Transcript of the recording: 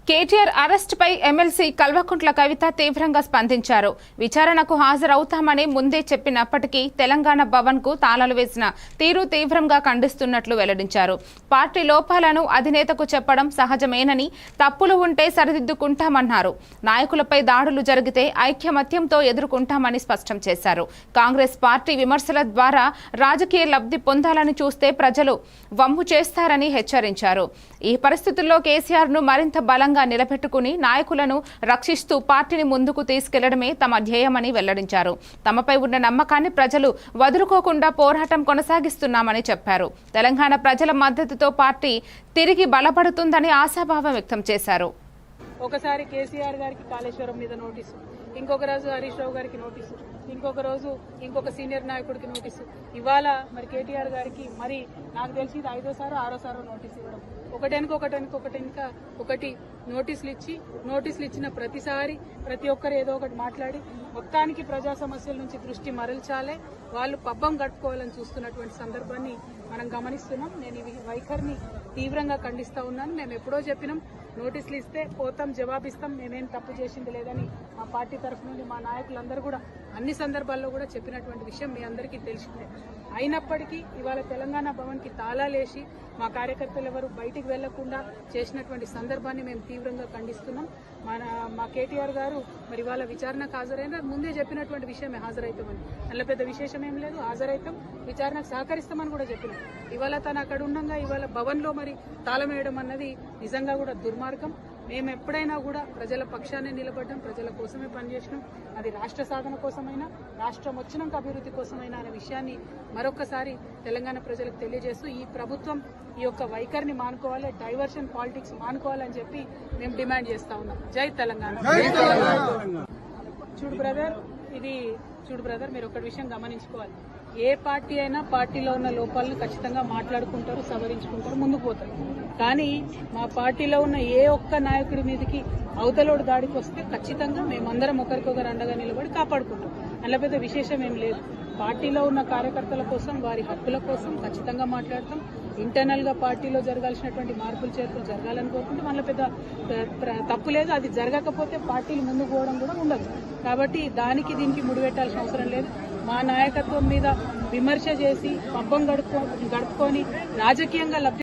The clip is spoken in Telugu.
కేటీఆర్ అరెస్టుపై ఎమ్మెల్సీ కల్వకుంట్ల కవిత తీవ్రంగా స్పందించారు. విచారణకు హాజరవుతామని ముందే చెప్పినప్పటికీ తెలంగాణ భవన్ కు తాళాలు వేసిన తీరు తీవ్రంగా ఖండిస్తున్నట్లు వెల్లడించారు. పార్టీ లోపాలను అధినేతకు చెప్పడం సహజమేనని, తప్పులు ఉంటే సరిదిద్దుకుంటామన్నారు. నాయకులపై దాడులు జరిగితే ఐక్యమత్యంతో ఎదుర్కొంటామని స్పష్టం చేశారు. కాంగ్రెస్ పార్టీ విమర్శల ద్వారా రాజకీయ లబ్ధి పొందాలని చూస్తే ప్రజలు వమ్ము చేస్తారని హెచ్చరించారు. ఈ పరిస్థితుల్లో కేసీఆర్ ను మరింత బలంగా నిలబెట్టుకుని నాయకులను రక్షిస్తూ పార్టీని ముందుకు తీసుకెళ్లడమే తమ ధ్యేయమని వెల్లడించారు. తమపై ఉన్న నమ్మకాన్ని ప్రజలు వదులుకోకుండా పోరాటం కొనసాగిస్తున్నామని చెప్పారు. తెలంగాణ ప్రజల మద్దతుతో పార్టీ తిరిగి బలపడుతుందని ఆశాభావం వ్యక్తం చేశారు. ఒకసారి కేసీఆర్ గారికి కాళేశ్వరం మీద నోటీసు, ఇంకొక రోజు హరీష్ రావు గారికి నోటీసు, ఇంకొక రోజు ఇంకొక సీనియర్ నాయకుడికి నోటీసు. ఇవాళ మరి కేటీఆర్ గారికి మరి నాకు తెలిసి ఇది 5వ 6వ నోటీసు ఇవ్వడం, ఒకటి నోటీసులు ఇచ్చిన ప్రతిసారి ప్రతి ఒక్కరు ఏదో ఒకటి మాట్లాడి మొత్తానికి ప్రజా సమస్యల నుంచి దృష్టి మరల్చాలే, వాళ్ళు పబ్బం గడుపుకోవాలని చూస్తున్నటువంటి సందర్భాన్ని మనం గమనిస్తున్నాం. నేను ఈ వైఖరిని తీవ్రంగా ఖండిస్తా ఉన్నాను. మేము ఎప్పుడో చెప్పినాం, నోటీసులు ఇస్తే పోతాం, జవాబిస్తాం, మేమేం తప్పు చేసింది లేదని మా పార్టీ తరఫు నుండి మా నాయకులందరూ కూడా అన్ని సందర్భాల్లో కూడా చెప్పినటువంటి విషయం మీ అందరికీ తెలిసిందే. అయినప్పటికీ ఇవాళ తెలంగాణ భవన్ కి తాళాలేసి మా కార్యకర్తలు ఎవరు బయటికి వెళ్లకుండా చేసినటువంటి సందర్భాన్ని మేము తీవ్రంగా ఖండిస్తున్నాం. మా కేటీఆర్ గారు మరి ఇవాళ విచారణకు హాజరైన ముందే చెప్పినటువంటి విషయమే, హాజరైతామని. అందులో పెద్ద విశేషం ఏం లేదు, హాజరైతాం, విచారణకు సహకరిస్తామని కూడా చెప్పినాం. ఇవాళ తను అక్కడ ఉండగా ఇవాళ భవన్ లో మరి తాళం వేయడం అన్నది నిజంగా కూడా దుర్మార్గం. మేము ఎప్పుడైనా కూడా ప్రజల పక్షాన్ని నిలబడ్డాం, ప్రజల కోసమే పనిచేసినాం. అది రాష్ట్ర సాధన కోసమైనా, రాష్ట్రం వచ్చినాక అభివృద్ధి కోసమైనా అనే విషయాన్ని మరొకసారి తెలంగాణ ప్రజలకు తెలియజేస్తూ ఈ ప్రభుత్వం ఈ యొక్క వైఖరిని మానుకోవాలి, డైవర్షన్ పాలిటిక్స్ మానుకోవాలని చెప్పి మేము డిమాండ్ చేస్తా ఉన్నాం. జై తెలంగాణ. చూడు బ్రదర్, మీరు ఒక విషయం గమనించుకోవాలి. ఏ పార్టీ అయినా పార్టీలో ఉన్న లోపాలను ఖచ్చితంగా మాట్లాడుకుంటారు, సవరించుకుంటారు, ముందుకు పోతారు. కానీ మా పార్టీలో ఉన్న ఏ ఒక్క నాయకుడి మీదకి అవతలోడు దాడికి వస్తే ఖచ్చితంగా మేమందరం ఒకరికొకరు అండగా నిలబడి కాపాడుకుంటాం. అందులో పెద్ద విశేషం ఏం లేదు. పార్టీలో ఉన్న కార్యకర్తల కోసం, వారి హక్కుల కోసం ఖచ్చితంగా మాట్లాడతాం. ఇంటర్నల్ గా పార్టీలో జరగాల్సినటువంటి మార్పులు చేర్పులు జరగాలని కోరుకుంటే మనలో పెద్ద తప్పు లేదు. అది జరగకపోతే పార్టీలు ముందుకు పోవడం కూడా ఉండదు. కాబట్టి దానికి దీనికి ముడిపెట్టాల్సిన అవసరం లేదు. మా నాయకత్వం మీద విమర్శ చేసి పబ్బం గడుపుకొని రాజకీయంగా లబ్ధి